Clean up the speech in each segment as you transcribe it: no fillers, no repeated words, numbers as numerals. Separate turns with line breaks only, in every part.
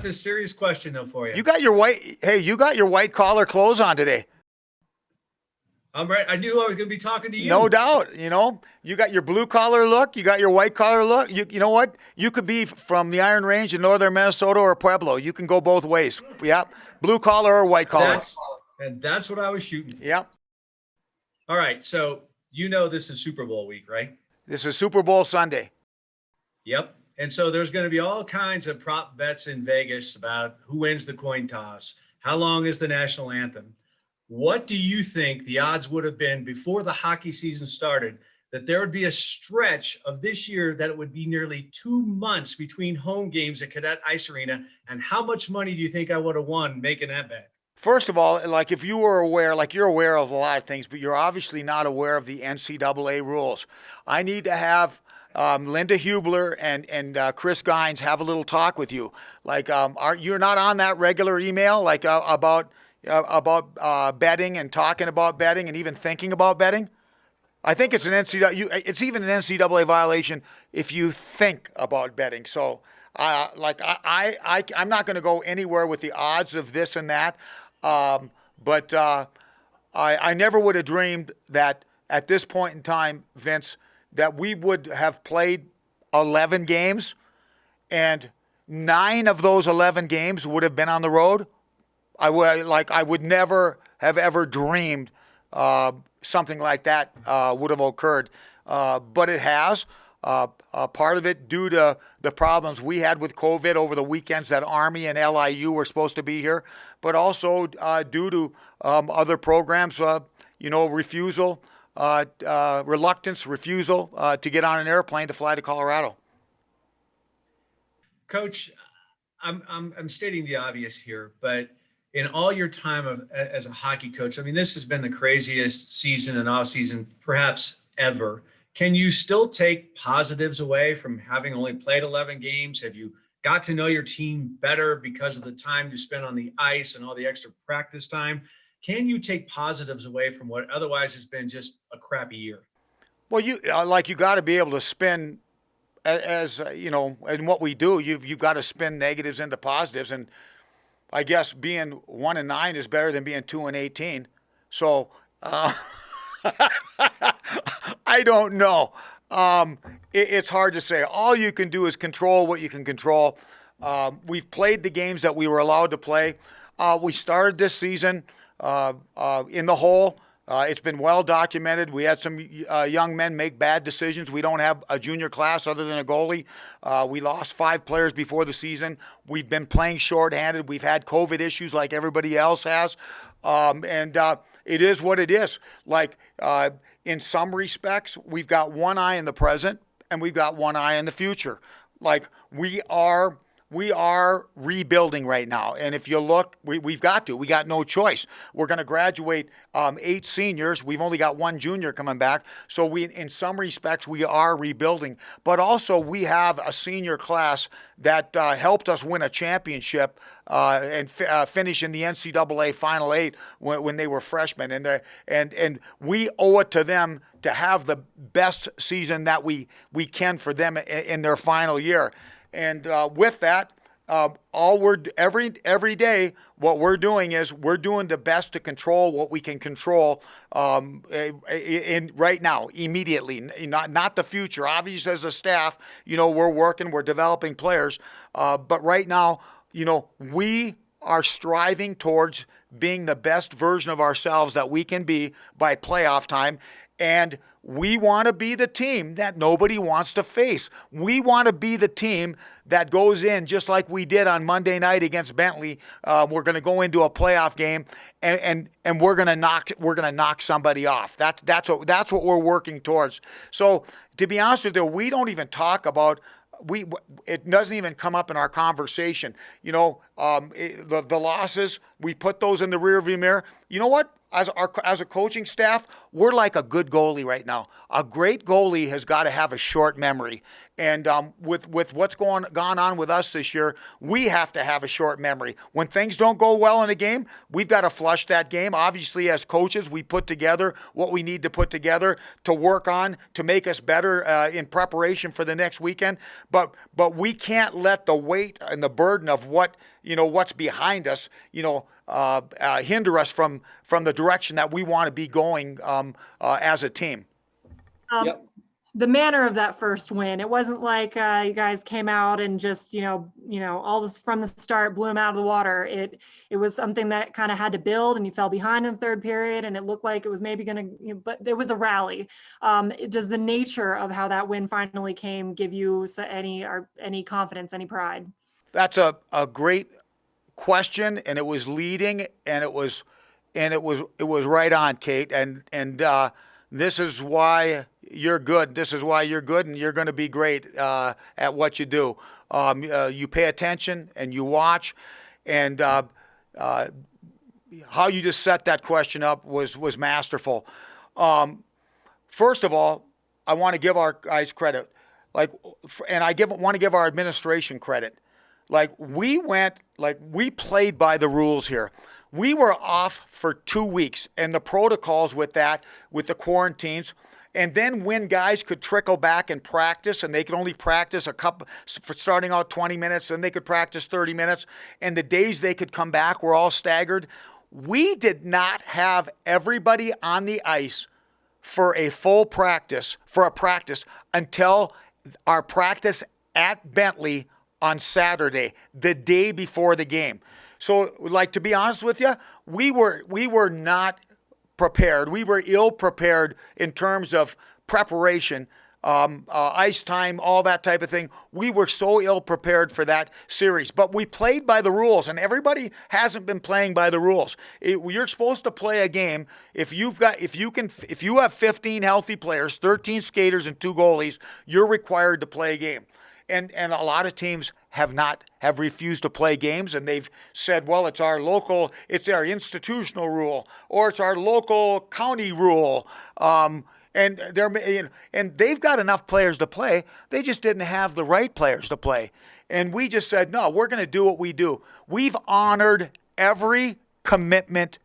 this serious question though for you.
You got your white collar clothes on today.
I'm right. I knew I was going to be talking to
No
you.
doubt. You got your blue collar look. You got your white collar look. You know what? You could be from the Iron Range in northern Minnesota or Pueblo. You can go both ways. Yep. Blue collar or white collar.
That's what I was shooting for.
Yep.
All right. So this is Super Bowl week, right?
This is Super Bowl Sunday.
Yep. And so there's going to be all kinds of prop bets in Vegas about who wins the coin toss. How long is the national anthem? What do you think the odds would have been before the hockey season started that there would be a stretch of this year that it would be nearly 2 months between home games at Cadet Ice Arena? And how much money do you think I would have won making that bet?
First of all, like if you were aware, like you're aware of a lot of things, but you're obviously not aware of the NCAA rules. I need to have Linda Hubler and Chris Gines have a little talk with you. Like, you're not on that regular email, like about betting and talking about betting and even thinking about betting? I think it's it's even an NCAA violation if you think about betting. So, I'm not going to go anywhere with the odds of this and that. But I never would have dreamed that at this point in time, Vince, that we would have played 11 games and 9 of those 11 games would have been on the road. I would never have ever dreamed something like that would have occurred, but it has. Part of it due to the problems we had with COVID over the weekends that Army and LIU were supposed to be here, but also due to other programs, refusal to get on an airplane to fly to Colorado.
Coach, I'm stating the obvious here, but in all your time as a hockey coach, I mean, this has been the craziest season and off season perhaps ever. Can you still take positives away from having only played 11 games? Have you got to know your team better because of the time you spent on the ice and all the extra practice time? Can you take positives away from what otherwise has been just a crappy year?
Well, you got to be able to spin, as in what we do. You've got to spin negatives into positives, and I guess being 1-9 is better than being 2-18. So I don't know. It's hard to say. All you can do is control what you can control. We've played the games that we were allowed to play. We started this season in the hole. It's been well documented. We had some young men make bad decisions. We don't have a junior class other than a goalie. We lost 5 players before the season. We've been playing shorthanded. We've had COVID issues like everybody else has. And it is what it is. Like, in some respects, we've got one eye in the present and we've got one eye in the future. Like, we are rebuilding right now. And if you look, we got no choice. We're going to graduate 8 seniors. We've only got 1 junior coming back. So in some respects, we are rebuilding. But also we have a senior class that helped us win a championship and finish in the NCAA Final 8 when they were freshmen. And we owe it to them to have the best season that we can for them in their final year. And with that, every day, what we're doing is we're doing the best to control what we can control in right now, immediately, not the future. Obviously, as a staff, we're working, we're developing players, but right now, we are striving towards being the best version of ourselves that we can be by playoff time. And we want to be the team that nobody wants to face. We want to be the team that goes in just like we did on Monday night against Bentley. We're going to go into a playoff game and we're going to knock somebody off. That's what we're working towards. So to be honest with you, we don't even talk about. It doesn't even come up in our conversation. The losses, we put those in the rearview mirror. You know what? as a coaching staff, we're like a good goalie right now. A great goalie has got to have a short memory. And with what's gone on with us this year, we have to have a short memory. When things don't go well in a game, we've got to flush that game. Obviously, as coaches, we put together what we need to put together to work on to make us better in preparation for the next weekend. But we can't let the weight and the burden of what's behind us, hinder us from the direction that we want to be going as a team.
Yep.
The manner of that first win, it wasn't like you guys came out and just, all this from the start blew them out of the water. It was something that kind of had to build, and you fell behind in the third period, and it looked like it was maybe going to, but there was a rally. Does the nature of how that win finally came give you any confidence, any pride?
That's a great question, and it was leading, and it was right on, Kate, and this is why you're good. This is why you're good, and you're going to be great at what you do. You pay attention and you watch, and how you just set that question up was masterful. First of all, I want to give our guys credit, and I want to give our administration credit. We played by the rules here. We were off for 2 weeks, and the protocols with that, with the quarantines, and then when guys could trickle back and practice, and they could only practice for starting out 20 minutes, and they could practice 30 minutes, and the days they could come back were all staggered. We did not have everybody on the ice for a practice until our practice at Bentley on Saturday, the day before the game. So, to be honest with you, we were not prepared. We were ill prepared in terms of preparation, ice time, all that type of thing. We were so ill prepared for that series, but we played by the rules, and everybody hasn't been playing by the rules. You're supposed to play a game if you have 15 healthy players, 13 skaters, and 2 goalies. You're required to play a game. And a lot of teams have refused to play games, and they've said, well, it's our institutional rule, or it's our local county rule, and they've got enough players to play. They just didn't have the right players to play, and we just said, no, we're going to do what we do. We've honored every commitment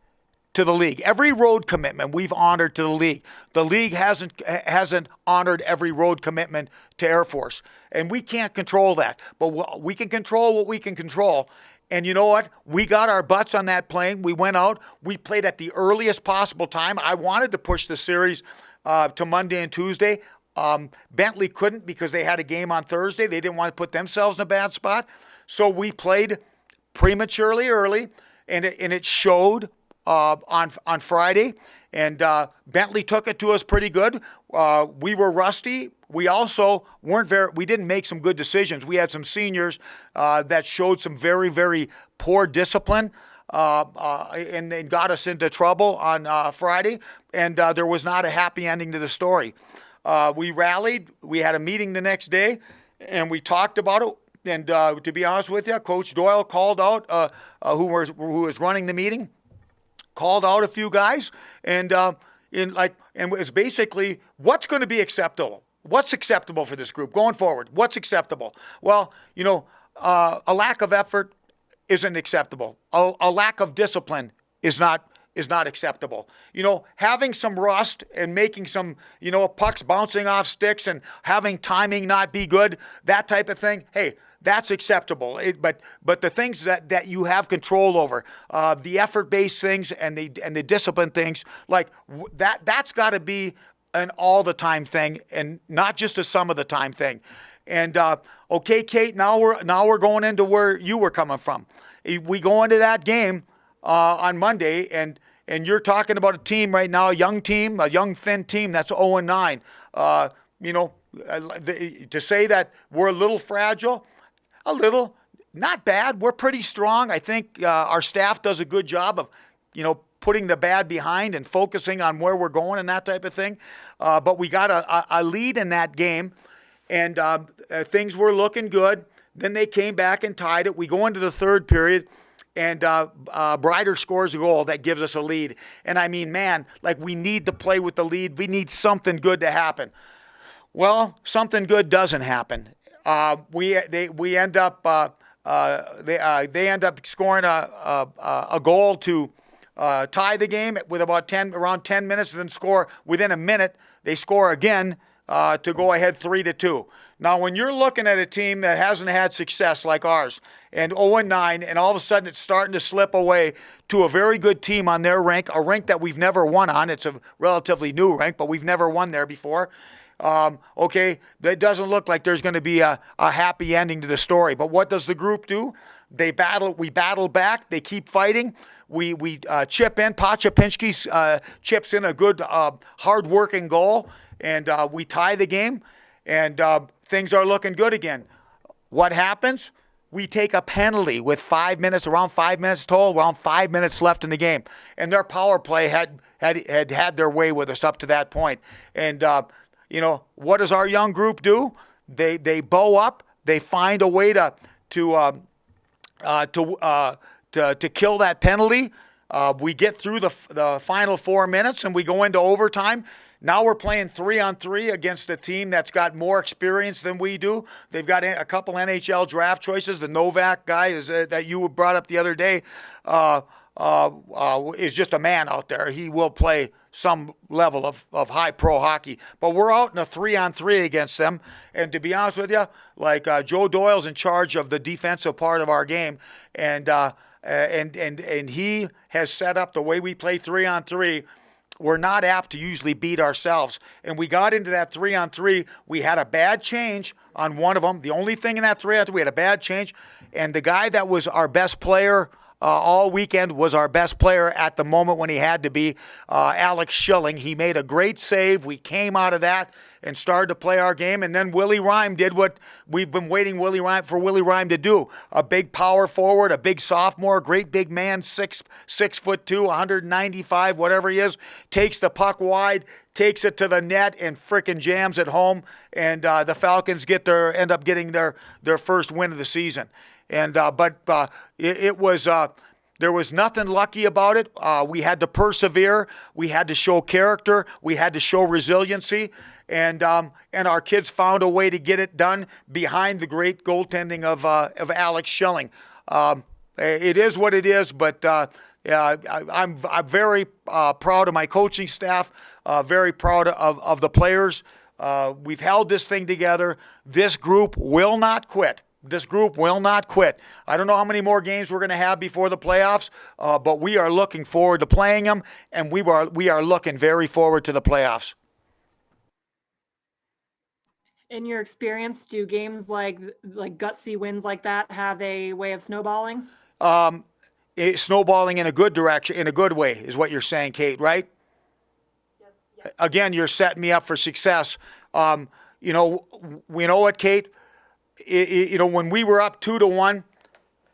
to the league. Every road commitment we've honored to the league. The league hasn't honored every road commitment to Air Force. And we can't control that. But we can control what we can control. And you know what? We got our butts on that plane. We went out. We played at the earliest possible time. I wanted to push the series to Monday and Tuesday. Bentley couldn't because they had a game on Thursday. They didn't want to put themselves in a bad spot. So we played prematurely early, and it showed on Friday, and Bentley took it to us pretty good. We were rusty. We also we didn't make some good decisions. We had some seniors that showed some very, very poor discipline, and they got us into trouble on Friday, and there was not a happy ending to the story. We rallied. We had a meeting the next day, and we talked about it. And to be honest with you, Coach Doyle called out who was running the meeting. Called out a few guys, and it's basically what's going to be acceptable. What's acceptable for this group going forward? What's acceptable? Well, a lack of effort isn't acceptable. A lack of discipline is not acceptable. Having some rust and making some, pucks bouncing off sticks and having timing not be good, that type of thing. Hey, that's acceptable. But the things that you have control over, the effort-based things and the discipline things, that's got to be an all-the-time thing and not just a some-of-the-time thing. And okay, Kate, now we're going into where you were coming from. We go into that game on Monday, and you're talking about a team right now, a young thin team that's 0-9. To say that we're a little fragile. A little, not bad. We're pretty strong. I think our staff does a good job of, putting the bad behind and focusing on where we're going and that type of thing. But we got a lead in that game, and things were looking good. Then they came back and tied it. We go into the third period, and Brider scores a goal that gives us a lead. And I mean, man, like we need to play with the lead. We need something good to happen. Well, something good doesn't happen. They end up scoring a goal to tie the game with around 10 minutes, and then score within a minute. They score again to go ahead 3-2. Now, when you're looking at a team that hasn't had success like ours, and 0-9, and all of a sudden it's starting to slip away to a very good team on their rink, a rink that we've never won on. It's a relatively new rink, but we've never won there before. Okay, that doesn't look like there's going to be a happy ending to the story. But what does the group do? We battle back. They keep fighting. We chip in. Pacha chips in a good, hard-working goal, and we tie the game, and things are looking good again. What happens? We take a penalty with around 5 minutes total, around 5 minutes left in the game, and their power play had their way with us up to that point. And what does our young group do? They bow up. They find a way to kill that penalty. We get through the final 4 minutes, and we go into overtime. Now we're playing 3-on-3 against a team that's got more experience than we do. They've got a couple NHL draft choices. The Novak guy that you brought up the other day is just a man out there. He will play some level of high pro hockey. But we're out in a 3-on-3 against them. And to be honest with you, like Joe Doyle's in charge of the defensive part of our game, and he has set up the way we play 3-on-3. We're not apt to usually beat ourselves. And we got into that 3-on-3. We had a bad change on one of them. The only thing in that 3-on-3, we had a bad change. And the guy that was our best player all weekend was our best player at the moment when he had to be, Alex Schilling. He made a great save. We came out of that and started to play our game. And then Willie Rhyme did what we've been waiting for Willie Rhyme to do. A big power forward, a big sophomore, great big man, 6'2", 195, whatever he is, takes the puck wide, takes it to the net, and frickin' jams it home. And the Falcons end up getting their first win of the season. And it was there was nothing lucky about it. We had to persevere. We had to show character. We had to show resiliency. And our kids found a way to get it done behind the great goaltending of Alex Schilling. It is what it is, but I'm very proud of my coaching staff. Very proud of the players. We've held this thing together. This group will not quit. This group will not quit. I don't know how many more games we're going to have before the playoffs, but we are looking forward to playing them, and we are looking very forward to the playoffs.
In your experience, do games like gutsy wins like that have a way of snowballing?
Snowballing in a good direction, in a good way, is what you're saying, Kate, right? Yes. Again, you're setting me up for success. We know what, Kate? When we were up 2-1,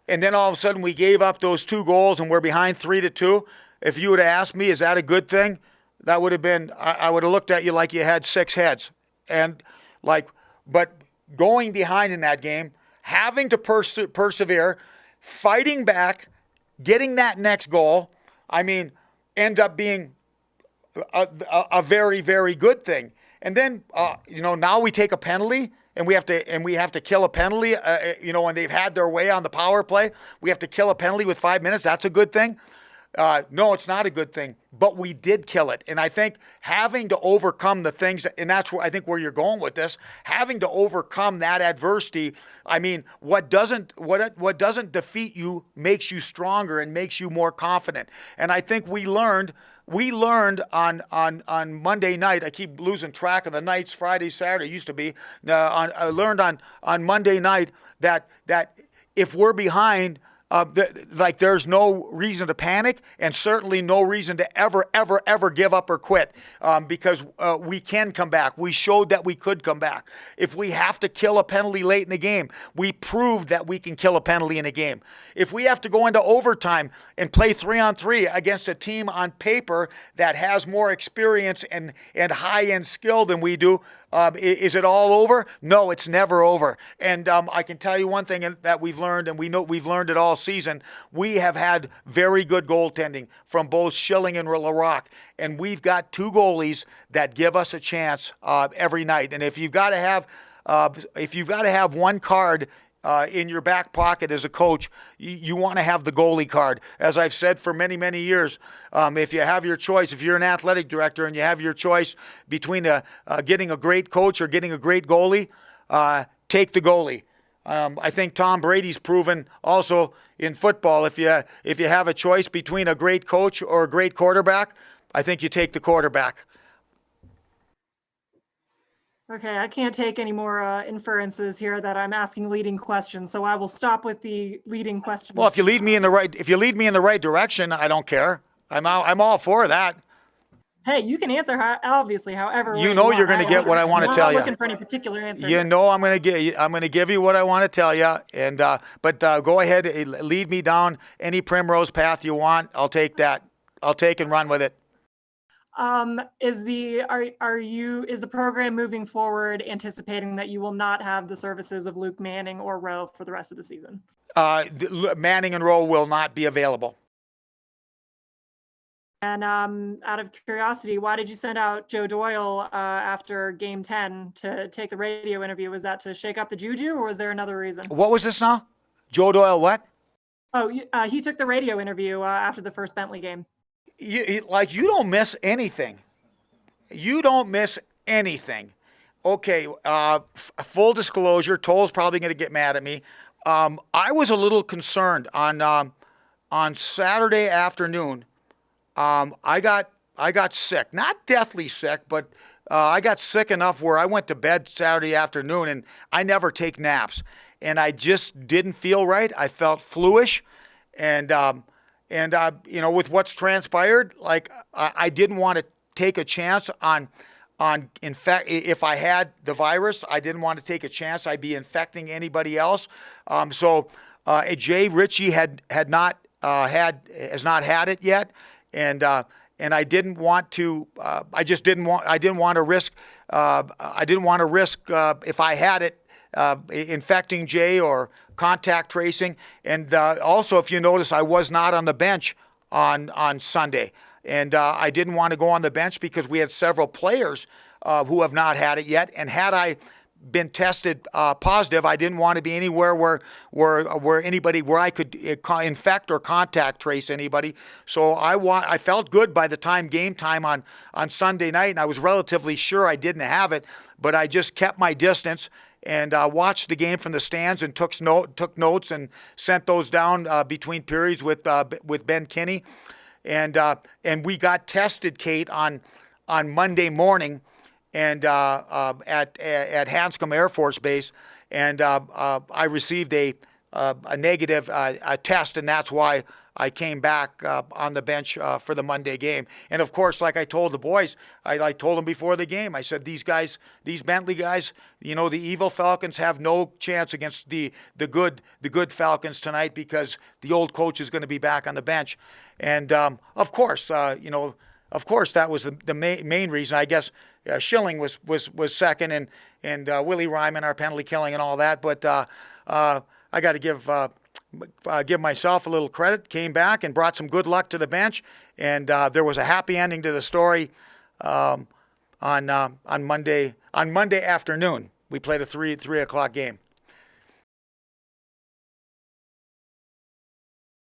and then all of a sudden we gave up those 2 goals and we're behind 3-2, if you would have asked me, is that a good thing? That would have been, I would have looked at you like you had 6 heads. But going behind in that game, having to persevere, fighting back, getting that next goal, end up being a very, very good thing. And then, now we take a penalty. And we have to kill a penalty, when they've had their way on the power play. We have to kill a penalty with 5 minutes. That's a good thing. No, it's not a good thing. But we did kill it. And I think having to overcome the things, and that's where you're going with this, having to overcome that adversity. What doesn't defeat you makes you stronger and makes you more confident. And I think we learned on Monday night. I keep losing track of the nights. Friday, Saturday used to be. I learned on Monday night that if we're behind, there's no reason to panic, and certainly no reason to ever give up or quit, because we can come back. We showed that we could come back. If we have to kill a penalty late in the game, we proved that we can kill a penalty in a game. If we have to go into overtime and play 3-on-3 against a team on paper that has more experience and high-end skill than we do, Is it all over? No, it's never over. And I can tell you one thing that we've learned, and we know we've learned it all season. We have had very good goaltending from both Schilling and LaRock, and we've got two goalies that give us a chance every night. And if you've got to have one card in your back pocket as a coach, you want to have the goalie card. As I've said for many, many years, if you have your choice, if you're an athletic director and you have your choice between getting a great coach or getting a great goalie, take the goalie. I think Tom Brady's proven also in football, if you have a choice between a great coach or a great quarterback, I think you take the quarterback.
Okay, I can't take any more inferences here that I'm asking leading questions, so I will stop with the leading questions.
Well, if you lead me in the right direction, I don't care. I'm all for that.
Hey, you can answer obviously however.
You know you're going to get what I want to tell you.
I'm not looking for any particular answer.
You know I'm going to give you what I want to tell you, and but go ahead, lead me down any primrose path you want. I'll take that. I'll take and run with it.
Is the program moving forward anticipating that you will not have the services of Luke Manning or Rowe for the rest of the season?
Manning and Rowe will not be available.
And out of curiosity, why did you send out Joe Doyle after Game 10 to take the radio interview? Was that to shake up the juju, or was there another reason?
What was this now? Joe Doyle what?
Oh, he took the radio interview after the first Bentley game.
You don't miss anything. You don't miss anything. Okay, full disclosure, Toll's probably going to get mad at me. I was a little concerned on Saturday afternoon. I got sick, not deathly sick, but I got sick enough where I went to bed Saturday afternoon, and I never take naps, and I just didn't feel right. I felt fluish, and with what's transpired, like I didn't want to take a chance on in fact, if I had the virus, I didn't want to take a chance I'd be infecting anybody else. So Jay Ritchie has not had it yet, and I didn't want to. I didn't want to risk. I didn't want to risk if I had it infecting Jay or contact tracing. And also, if you notice, I was not on the bench on Sunday. And I didn't want to go on the bench because we had several players who have not had it yet. And had I been tested positive, I didn't want to be anywhere where I could infect or contact trace anybody. So I felt good by the time game time on Sunday night, and I was relatively sure I didn't have it, but I just kept my distance and watched the game from the stands and took notes and sent those down between periods with Ben Kinney. And we got tested, Kate, on Monday morning, and at Hanscom Air Force Base, and I received a negative test, and that's why I came back on the bench for the Monday game. And of course, like I told the boys, I told them before the game, I said, these Bentley guys, the evil Falcons have no chance against the good Falcons tonight because the old coach is going to be back on the bench. And of course, that was the main reason. I guess Schilling was second, and Willie Ryman, our penalty killing and all that. But I got to give myself a little credit. Came back and brought some good luck to the bench, and there was a happy ending to the story on Monday afternoon. We played a 3 o'clock game.